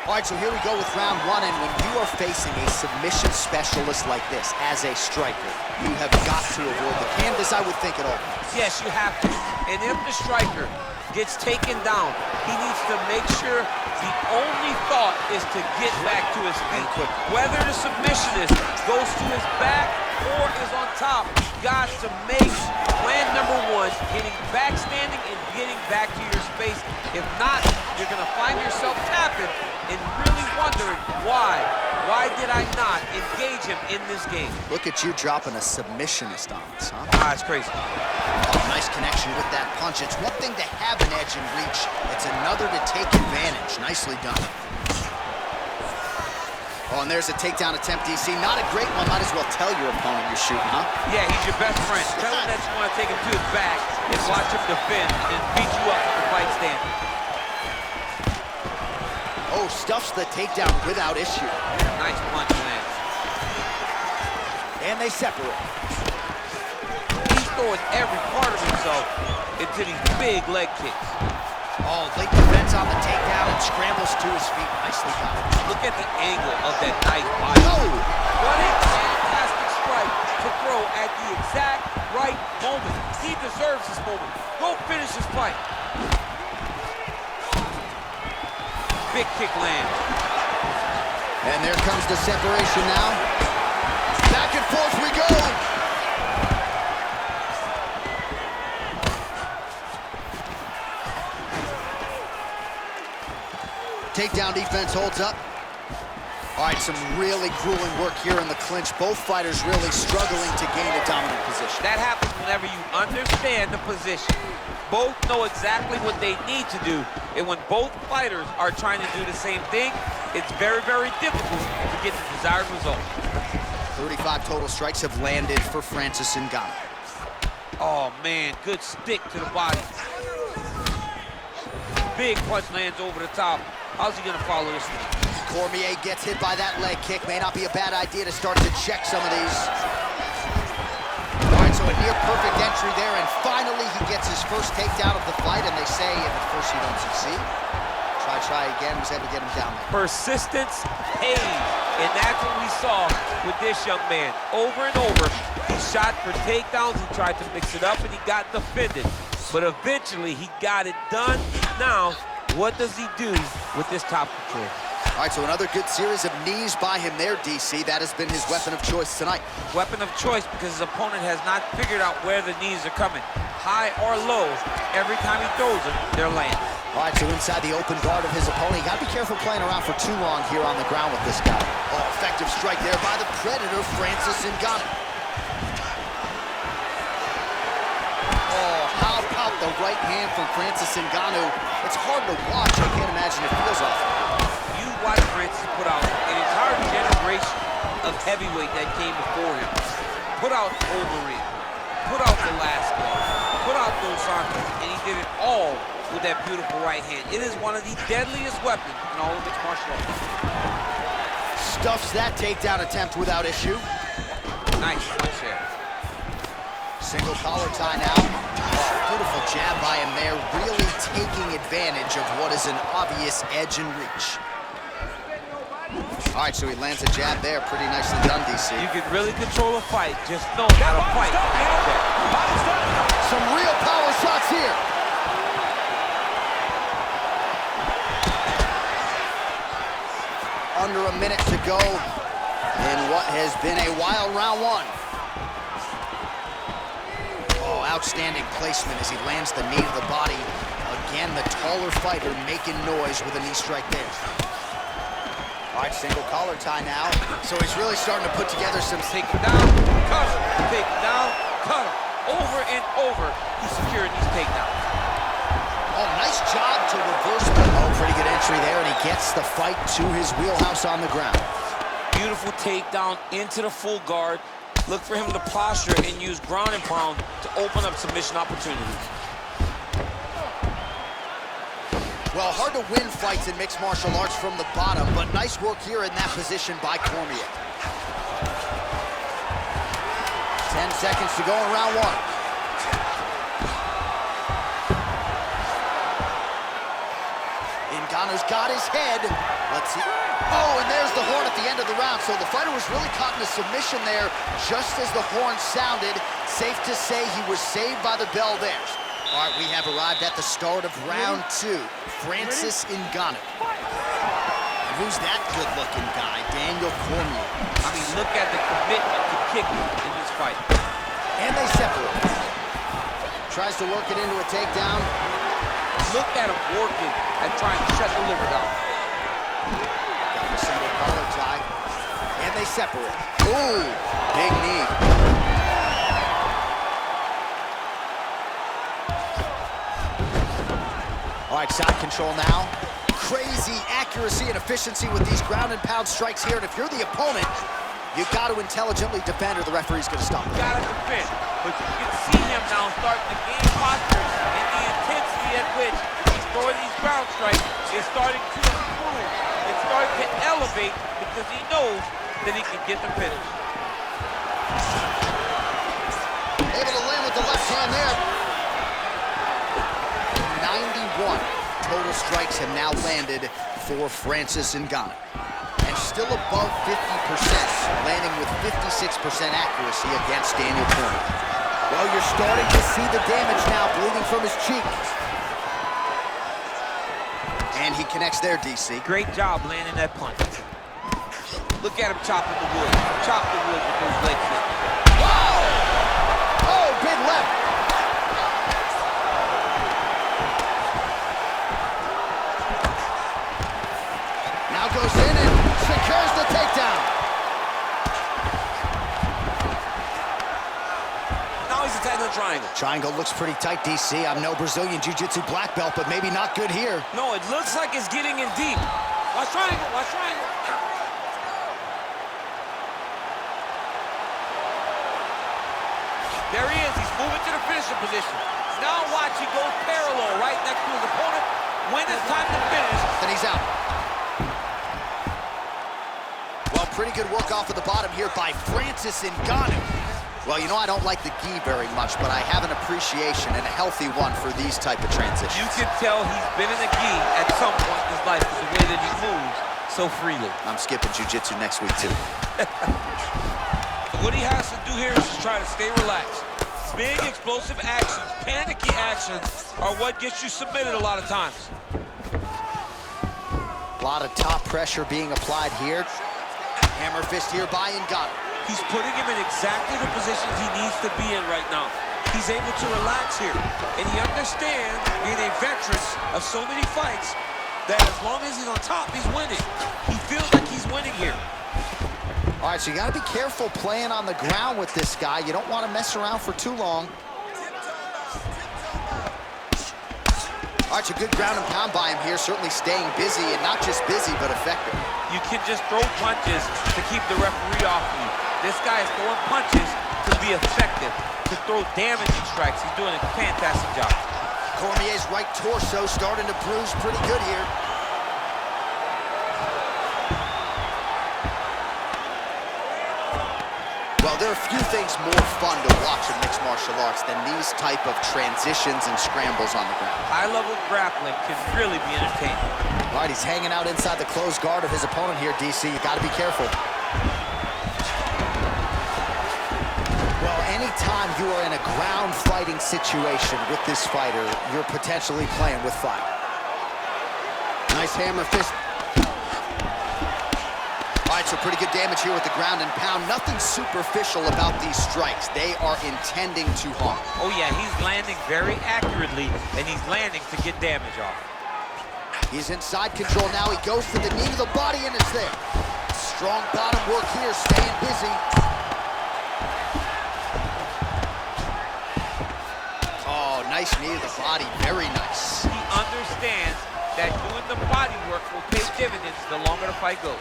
All right, so here we go with round one, and when you are facing a submission specialist like this as a striker, you have got to avoid the canvas, I would think, at all times. Yes, you have to. And if the striker gets taken down, he needs to make sure the only thought is to get back to his feet. Whether the submissionist goes to his back or is on top, you got to make plan number one, getting back standing and getting back to your space. If not, you're going to find yourself tapping and really wondering why. Why did I not engage him in this game? Look at you dropping a submissionist on us, huh? Ah, it's crazy. Oh, nice connection with that punch. It's one thing to have an edge and reach. It's another to take advantage. Nicely done. Oh, and there's a takedown attempt, DC. Not a great one. Might as well tell your opponent you're shooting, huh? Yeah, he's your best friend. Tell him that you want to take him to his back and watch him defend and beat you up with the fight standing. Oh, stuffs the takedown without issue. Nice punch lands. And they separate. He's throwing every part of himself into these big leg kicks. Oh, late defense on the takedown and scrambles to his feet. Nicely done. Look at the angle of that nice body. Oh! What a fantastic strike to throw at the exact right moment. He deserves this moment. Go finish his fight. Big kick lands. And there comes the separation now. Back and forth we go. Takedown defense holds up. All right, some really grueling work here in the clinch. Both fighters really struggling to gain a dominant position. That happens whenever you understand the position. Both know exactly what they need to do. And when both fighters are trying to do the same thing, it's very, very difficult to get the desired result. 35 total strikes have landed for Francis Ngannou. Oh, man, good stick to the body. Big punch lands over the top. How's he gonna follow this one? Cormier gets hit by that leg kick. May not be a bad idea to start to check some of these. All right, so a near perfect entry there, and finally he gets his first takedown of the fight, and they say if at first you don't succeed, try again. Was able to get him down there. Persistence pays, and that's what we saw with this young man. Over and over, he shot for takedowns, he tried to mix it up, and he got defended. But eventually, he got it done. Now, what does he do with this top control? All right, so another good series of knees by him there, DC. That has been his weapon of choice tonight. Weapon of choice because his opponent has not figured out where the knees are coming. High or low, every time he throws them, they're landing. All right, so inside the open guard of his opponent. You got to be careful playing around for too long here on the ground with this guy. Oh, effective strike there by the Predator, Francis Ngannou. Oh, how about the right hand from Francis Ngannou? It's hard to watch. I can't imagine it feels awful. You watch Francis put out an entire generation of heavyweight that came before him. Put out Overeem, put out Velasquez, put out Dos Santos, and he did it all with that beautiful right hand. It is one of the deadliest weapons in all of mixed martial arts. Stuffs that takedown attempt without issue. Nice punch there. Single collar tie now. Oh, beautiful jab by him there, really taking advantage of what is an obvious edge and reach. All right, so he lands a jab there. Pretty nicely done, DC. You can really control a fight. Just know how to fight. Some real power shots here. Under a minute to go in what has been a wild round one. Oh, outstanding placement as he lands the knee to the body. Again, the taller fighter making noise with a knee strike there. All right, single collar tie now. So he's really starting to put together some... Take him down, cut him. Take him down, cut him. Over and over, he's securing these takedowns. Oh, nice job to reverse. Oh, pretty good entry there, and he gets the fight to his wheelhouse on the ground. Beautiful takedown into the full guard. Look for him to posture and use ground and pound to open up submission opportunities. Well, hard to win fights in mixed martial arts from the bottom, but nice work here in that position by Cormier. 10 seconds to go in round one. Ngannou's got his head. Let's see. Oh, and there's the horn at the end of the round. So the fighter was really caught in a submission there just as the horn sounded. Safe to say he was saved by the bell there. All right, we have arrived at the start of round 2. Francis Ngannou. Who's that good-looking guy? Daniel Cormier. I mean, look at the commitment to kicking in this fight. And they separate. Tries to work it into a takedown. Look at him working and trying to shut the liver down. Got the single collar tie. And they separate. Ooh, big knee. All right, side control now. Crazy accuracy and efficiency with these ground and pound strikes here. And if you're the opponent, you've got to intelligently defend or the referee's going to stop it. Got to defend. But you can see him now starting to gain posture, and the intensity at which he's throwing these ground strikes is starting to improve. It's starting to elevate because he knows that he can get the finish. Able to land with the left hand there. 91 total strikes have now landed for Francis Ngannou. And still above 50%, landing with 56% accuracy against Daniel Cormier. Well, you're starting to see the damage now, bleeding from his cheek. And he connects there, DC. Great job landing that punch. Look at him chopping the wood. Chop the wood with those legs in. Wow! Oh, big left. Now goes in and secures the takedown. Now he's attacking the triangle. Triangle looks pretty tight, DC. I'm no Brazilian Jiu-Jitsu black belt, but maybe not good here. No, it looks like it's getting in deep. Watch triangle, watch triangle. There he is, he's moving to the finishing position. Now watch, he goes parallel right next to his opponent. When it's time to finish. Then he's out. Well, pretty good work off of the bottom here by Francis Ngannou. Well, you know, I don't like the gi very much, but I have an appreciation and a healthy one for these type of transitions. You can tell he's been in the gi at some point in his life with the way that he moves so freely. I'm skipping jiu-jitsu next week, too. What he has to do here is just try to stay relaxed. Big, explosive actions, panicky actions are what gets you submitted a lot of times. A lot of top pressure being applied here. Hammer fist here by Ngannou. He's putting him in exactly the positions he needs to be in right now. He's able to relax here, and he understands, being a veteran of so many fights, that as long as he's on top, he's winning. He feels like he's winning here. All right, so you got to be careful playing on the ground with this guy. You don't want to mess around for too long. All right, so good ground and pound by him here, certainly staying busy, and not just busy, but effective. You can just throw punches to keep the referee off of you. This guy is throwing punches to be effective, to throw damaging strikes. He's doing a fantastic job. Cormier's right torso starting to bruise pretty good here. Well, there are a few things more fun to watch in mixed martial arts than these type of transitions and scrambles on the ground. High-level grappling can really be entertaining. All right, he's hanging out inside the closed guard of his opponent here, DC. You got to be careful. Well, anytime you are in a ground fighting situation with this fighter, you're potentially playing with fire. Nice hammer fist. All right, so pretty good damage here with the ground and pound. Nothing superficial about these strikes. They are intending to harm. Oh, yeah, he's landing very accurately, and he's landing to get damage off. He's in side control now. He goes for the knee to the body, and it's there. Strong bottom work here, staying busy. Oh, nice knee to the body. Very nice. He understands that doing the body work will pay dividends the longer the fight goes.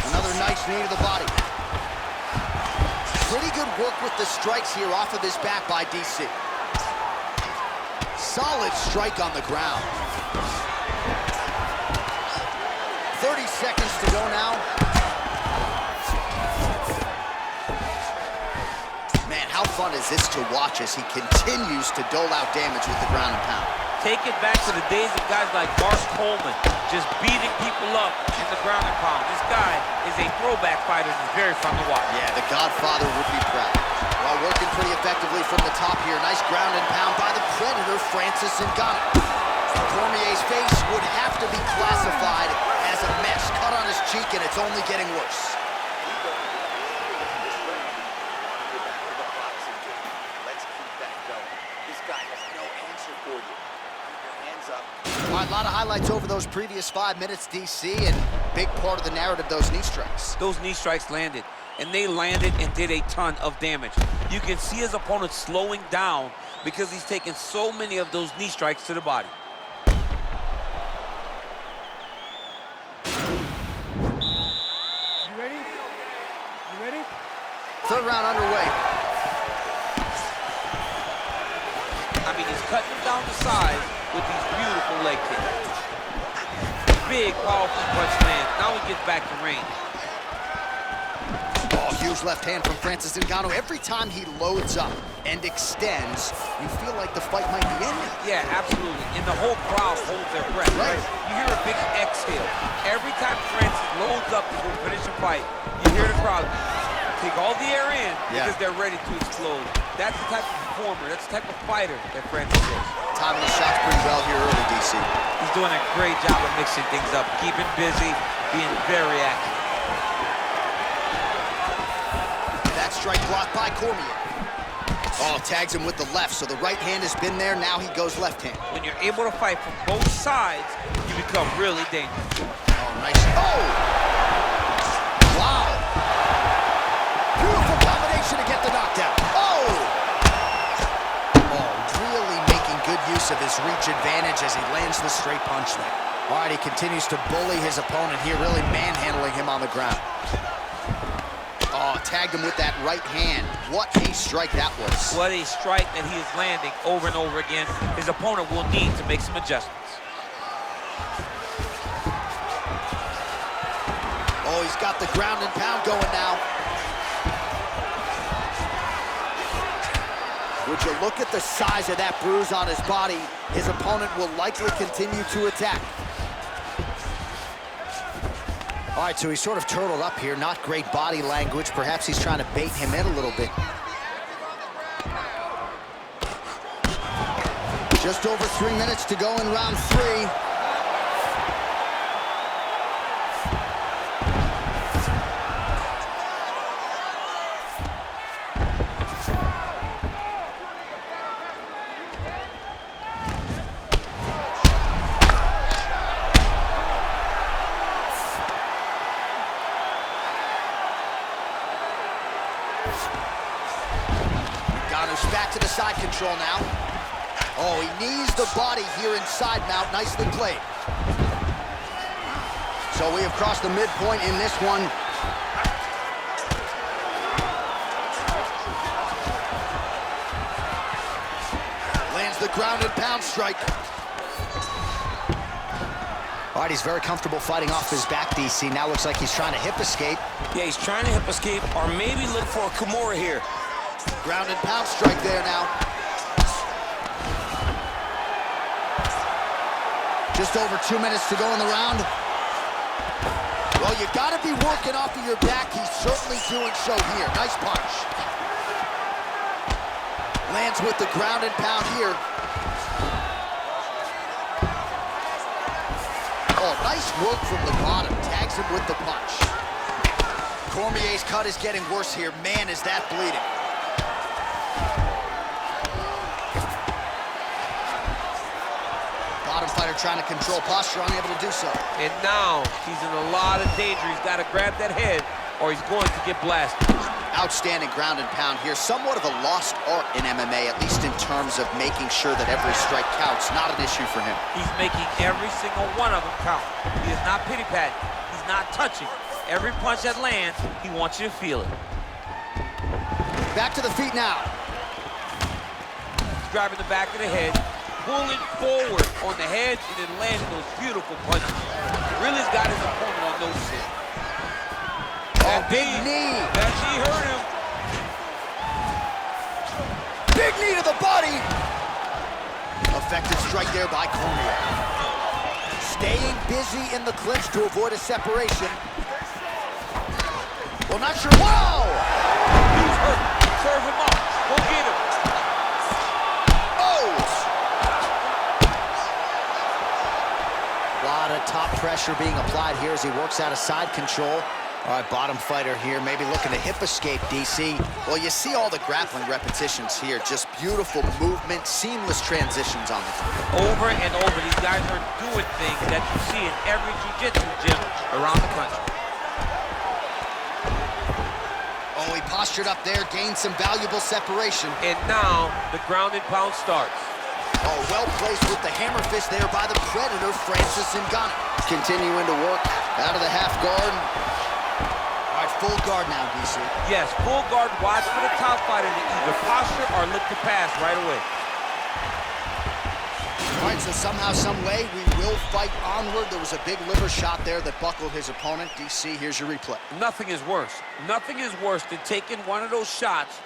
Another nice knee to the body. Pretty good work with the strikes here off of this back by DC. Solid strike on the ground. 30 seconds to go now. Man, how fun is this to watch as he continues to dole out damage with the ground and pound? Take it back to the days of guys like Mark Coleman, just beating people up in the ground and pound. This guy is a throwback fighter and is very fun to watch. Yeah, the Godfather would be proud. While working pretty effectively from the top here. Nice ground and pound by the Predator, Francis Ngannou. Cormier's face would have to be classified as a mess. Cut on his cheek, and it's only getting worse. All right, a lot of highlights over those previous 5 minutes, DC, and big part of the narrative, those knee strikes. Those knee strikes landed, and they landed and did a ton of damage. You can see his opponent slowing down because he's taken so many of those knee strikes to the body. You ready? You ready? Third round underway. I mean, he's cutting him down the side with these beautiful leg kicks. Big, powerful punch lands. Now he gets back to range. Oh, huge left hand from Francis Ngannou. Every time he loads up and extends, you feel like the fight might be ending. Yeah, absolutely. And the whole crowd holds their breath, right? You hear a big exhale. Every time Francis loads up to go finish a fight, you hear the crowd take all the air in because they're ready to explode. That's the type of performer, that's the type of fighter that Francis is. Timing the shots pretty well here early, DC. He's doing a great job of mixing things up, keeping busy, being very active. That strike blocked by Cormier. Oh, tags him with the left, so the right hand has been there. Now he goes left hand. When you're able to fight from both sides, you become really dangerous. Oh, nice. Oh! Wow! Beautiful combination to get the knockdown. Oh! Oh, really making good use of his reach advantage as he lands the straight punch there. All right, he continues to bully his opponent here, really manhandling him on the ground. Oh, tagged him with that right hand. What a strike that was. What a strike that he is landing over and over again. His opponent will need to make some adjustments. Oh, he's got the ground and pound going now. Would you look at the size of that bruise on his body? His opponent will likely continue to attack. All right, so he's sort of turtled up here. Not great body language. Perhaps he's trying to bait him in a little bit. Just over 3 minutes to go in round 3. Ngannou's back to the side control now. Oh, he knees the body here inside mount. Nicely played. So we have crossed the midpoint in this one. Lands the ground and pound strike. All right, he's very comfortable fighting off his back, DC. Now looks like he's trying to hip escape. Yeah, he's trying to hip escape or maybe look for a Kimura here. Ground and pound strike there now. Just over 2 minutes to go in the round. Well, you gotta be working off of your back. He's certainly doing so here. Nice punch. Lands with the ground and pound here. Oh, nice work from the bottom. Tags him with the punch. Cormier's cut is getting worse here. Man, is that bleeding. Bottom fighter trying to control posture, unable to do so. And now he's in a lot of danger. He's got to grab that head or he's going to get blasted. Outstanding ground and pound here. Somewhat of a lost art in MMA, at least in terms of making sure that every strike counts. Not an issue for him. He's making every single one of them count. He is not pity-patting. He's not touching. Every punch that lands, he wants you to feel it. Back to the feet now. He's driving the back of the head, pulling forward on the head, and then landing those beautiful punches. Really has got his opponent on notice here. Oh, big knee. That knee hurt him. Big knee to the body. A Effective strike there by Cormier. Staying busy in the clinch to avoid a separation. Well, not sure. Wow! He's hurt. Serve him up. Go get him. Oh! A lot of top pressure being applied here as he works out of side control. All right, bottom fighter here, maybe looking to hip escape, DC. Well, you see all the grappling repetitions here. Just beautiful movement, seamless transitions on the field. Over and over, these guys are doing things that you see in every jiu-jitsu gym around the country. Oh, he postured up there, gained some valuable separation. And now, the ground and pound starts. Oh, well placed with the hammer fist there by the Predator, Francis Ngannou. Continuing to work out of the half guard. All right, full guard now, DC. Yes, full guard, watch for the top fighter to either posture or look to pass right away. All right, so somehow, some way, we will fight onward. There was a big liver shot there that buckled his opponent. DC, here's your replay. Nothing is worse. Nothing is worse than taking one of those shots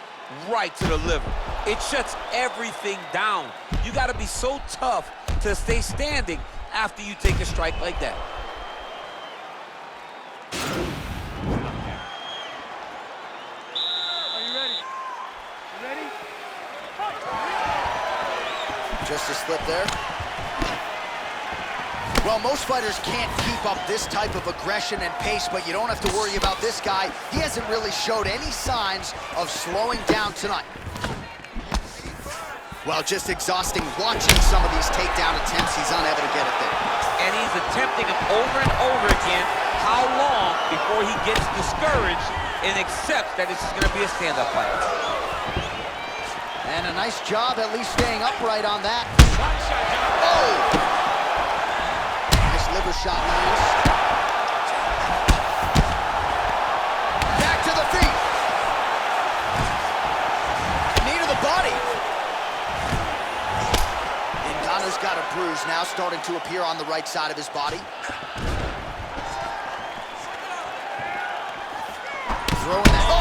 right to the liver. It shuts everything down. You got to be so tough to stay standing after you take a strike like that. Are you ready? You ready? Just a slip there. Well, most fighters can't keep up this type of aggression and pace, but you don't have to worry about this guy. He hasn't really showed any signs of slowing down tonight. Well, just exhausting watching some of these takedown attempts. He's unable to get it there. And he's attempting them over and over again. How long before he gets discouraged and accepts that this is going to be a stand-up fight? And a nice job at least staying upright on that. Oh! Nice liver shot, lands. Back to the feet. Knee to the body. Ngannou's got a bruise now starting to appear on the right side of his body. Throwing that. Oh!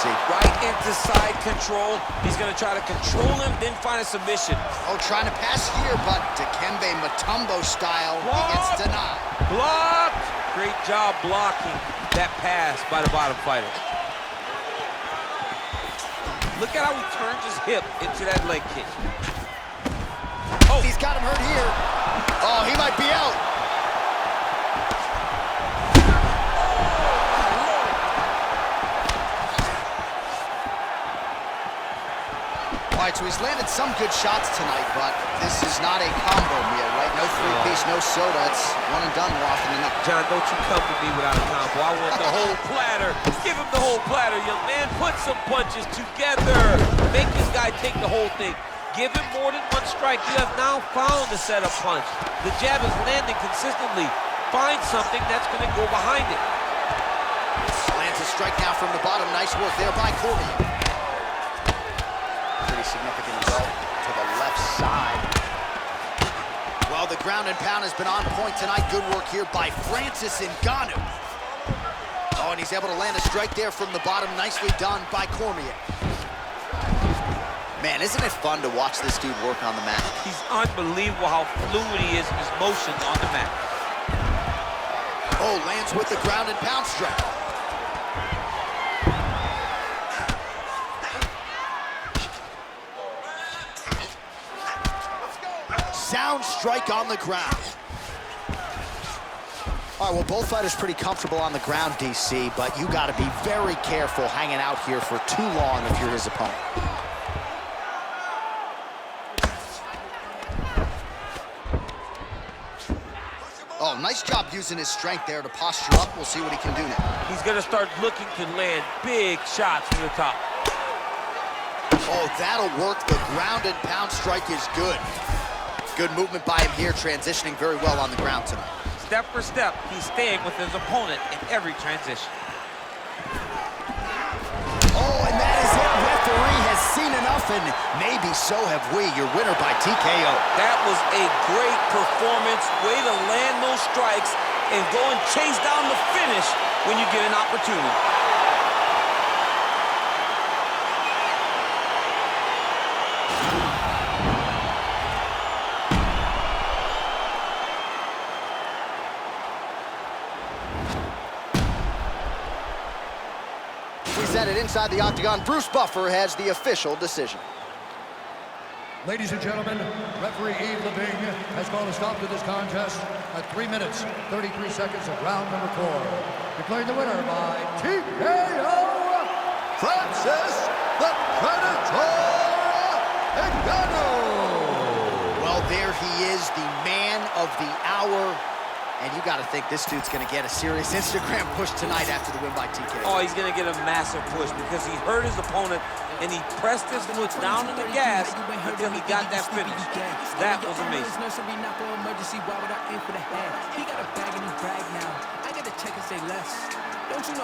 Right into side control. He's going to try to control him, then find a submission. Oh, trying to pass here, but Dikembe Mutombo style, he gets denied. Blocked! Great job blocking that pass by the bottom fighter. Look at how he turns his hip into that leg kick. Oh, he's got him hurt here. Oh, he might be out. All right, so he's landed some good shots tonight, but this is not a combo meal, right? No three-piece, no soda. It's one and done more often than not. John, don't you come to me without a combo. I want the whole platter. Give him the whole platter, young man. Put some punches together. Make this guy take the whole thing. Give him more than one strike. You have now found the setup punch. The jab is landing consistently. Find something that's going to go behind it. Lands a strike now from the bottom. Nice work there by Cormier. Pretty significant result to the left side. Well, the ground and pound has been on point tonight. Good work here by Francis Ngannou. Oh, and he's able to land a strike there from the bottom. Nicely done by Cormier. Man, isn't it fun to watch this dude work on the mat? He's unbelievable how fluid he is in his motions on the mat. Oh, lands with the ground and pound strike. Sound strike on the ground. All right, well, both fighters pretty comfortable on the ground, DC, but you got to be very careful hanging out here for too long if you're his opponent. Oh, nice job using his strength there to posture up. We'll see what he can do now. He's going to start looking to land big shots from the top. Oh, that'll work. The ground and pound strike is good. Good movement by him here, transitioning very well on the ground tonight. Step for step, he's staying with his opponent in every transition. and maybe so have we. Your winner by TKO. That was a great performance. Way to land those strikes and go and chase down the finish when you get an opportunity. Presented inside the octagon, Bruce Buffer has the official decision. Ladies and gentlemen, referee Yves Levine has called a stop to this contest at 3 minutes, 33 seconds of round number 4. Declaring the winner by TKO, Francis the Predator Ngannou. Well, there he is, the man of the hour. And you got to think this dude's going to get a serious Instagram push tonight after the win by TKO. Oh, he's going to get a massive push because he hurt his opponent and he pressed his foot down on the gas until he got that finish. That was amazing. He got a bag in his bag now. I got to check and say less. Don't you know